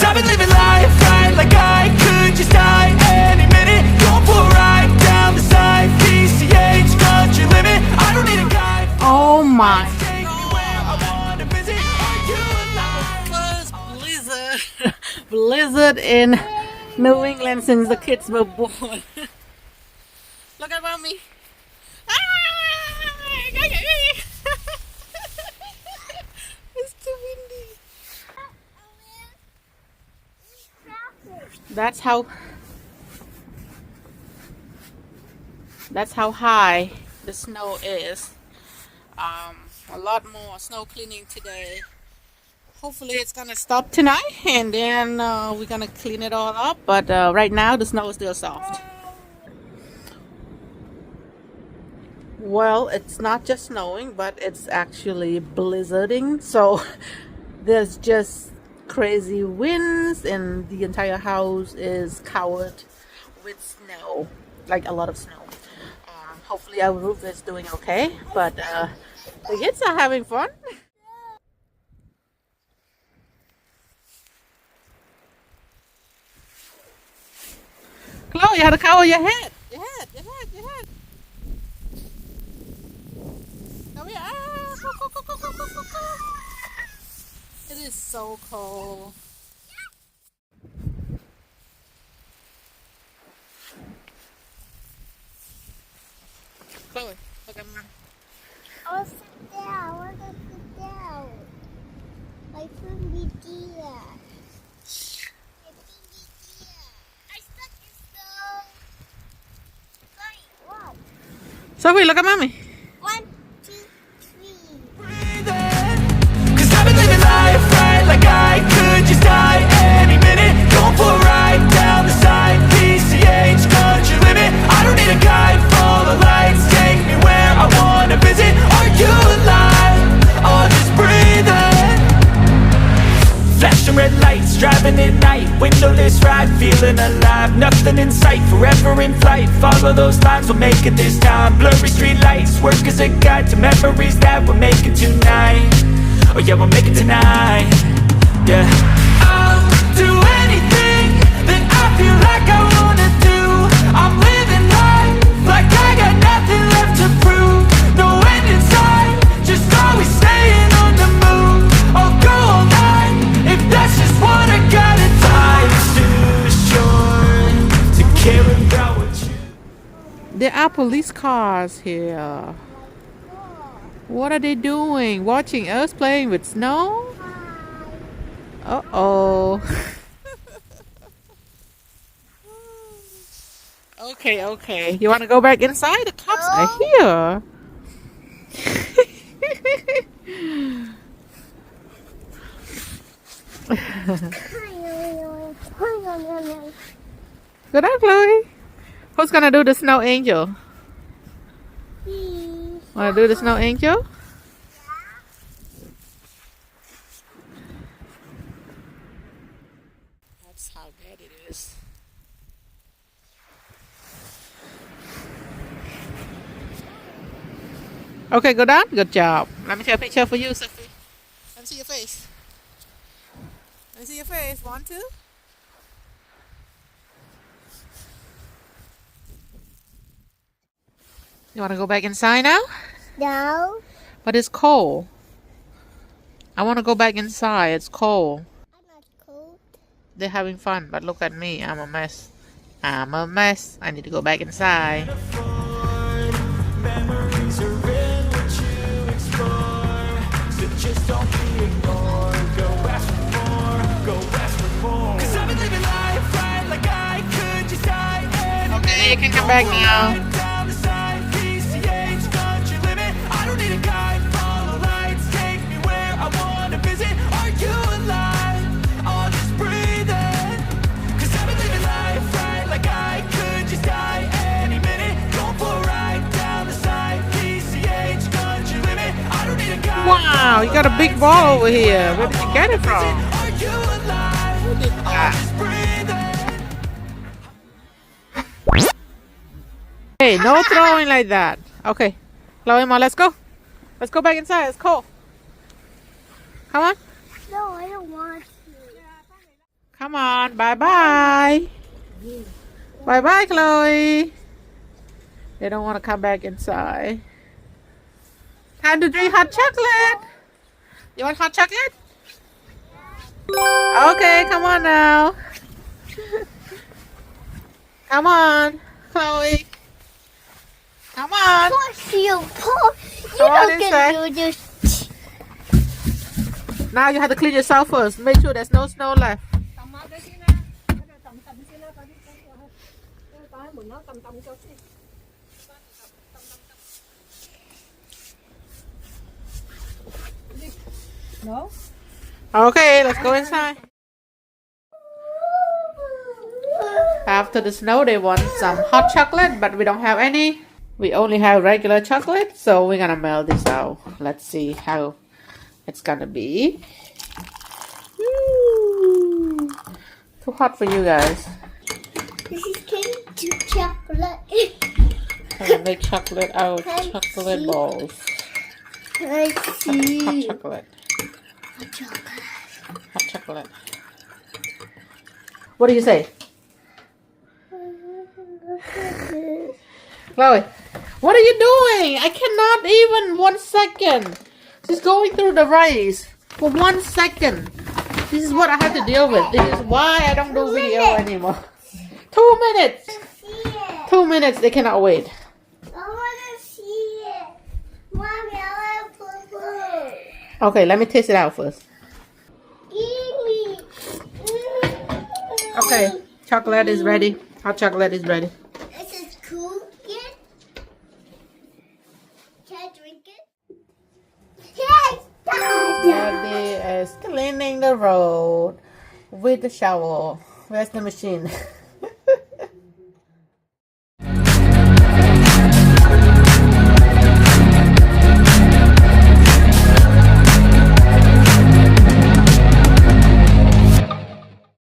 I've been living life right like I could just die any minute. Going for a ride down the side, PCH country limit. I don't need a guide. Oh my Take me where I wanna visit. Are you alive? first blizzard. Blizzard in New England since the kids were born. Look at mommy. It's too windy. That's how high the snow is. A lot more snow cleaning today. Hopefully it's gonna stop tonight, and then we're gonna clean it all up. But right now the snow is still soft. Well, it's not just snowing, but it's actually blizzarding. So there's just crazy winds, and the entire house is covered with snow, like a lot of snow. Hopefully our roof is doing okay, but the kids are having fun. Chloe, you have to cover your head. Your head. Come here. Go. It is so cold. Chloe, look at me. I'll sit down. I want to sit down. I shouldn't be there. I stuck in snow. Sorry, wow. Sophie, look at mommy. 1, 2, 3. Cause I've been living life right like I could just die any minute. Going for a ride down the side, PCH country limit. I don't need a guide, follow lights, take me where I wanna visit. Are you alive? Or just breathing? Flashing red lights, driving at night, windowless ride, feeling alive. Nothing in sight, forever in flight. Follow those lines, we'll make it this time. Blurry street lights, work as a guide to memories that we're making tonight. Oh yeah, we'll make it tonight. Yeah. I'll do anything that I feel like I wanna do. I'm living life like I got nothing left to prove. No end in sight, just always staying on the move. I'll go all night if that's just what I gotta do. Life's too short to care about what you. There are police cars here. What are they doing? Watching us playing with snow? Uh-oh. Okay. You want to go back inside? The cops are here. Good night, Chloe. Who's gonna do the snow angel? Wanna do the snow angel? That's how bad it is. Okay, go down. Good job. Let me take a picture for you, Sophie. Let me see your face. Let me see your face. 1, 2. You want to go back inside now? No. But it's cold. I want to go back inside. It's cold. I'm not cold. They're having fun, but look at me. I'm a mess. I need to go back inside. Memories are in what you explore, so just don't be ignored. Go ask for more, go ask for more. Cause I've been living life right like I could just die any Okay, you can come back now. minute. Down the side, PCH country limit. I don't need a guide, follow lights, take me where I wanna visit. Are you alive? Or just breathing? Cause I've been living life right like I could just die any minute. Going for a ride down the side, PCH country limit. I don't need a guide. Wow, you got a big ball over here. Where did you get it from? Are you alive? Who did Or that? just breathing? Hey, no throwing like that. Okay, Chloe, Ma, let's go. Let's go back inside. It's cold. Come on. No, I don't want to. Come Come on. Bye-bye. Bye-bye, Chloe. They don't want to come back inside. Time to drink hot chocolate. You want hot chocolate? Okay, come on now. Come on, Chloe. Come on. Push you, push. You Come on don't inside. get to do this. Now you have to clean yourself first. Make sure there's no snow left. No? Okay, let's go inside. After the snow, they want some hot chocolate, but we don't have any. We only have regular chocolate, so we're gonna melt this out. Let's see how it's gonna be. Woo. Too hot for you guys. This is cake to chocolate. Gonna make chocolate out chocolate balls. I Hot see. chocolate. Chocolate. Hot chocolate. What do you say? Chloe, what are you doing? I cannot even 1 second. She's going through the rice for 1 second. This is what I have to deal with. This is why I don't do video anymore. 2 minutes. See it. 2 minutes. They cannot wait. I want to see it. Mommy, I want poo-poo. Okay, let me taste it out first. Give me. Okay, chocolate is ready. Hot chocolate is ready. This is cool. Can I drink it? Yes, Dad. Daddy is cleaning the road with the shovel. Where's the machine?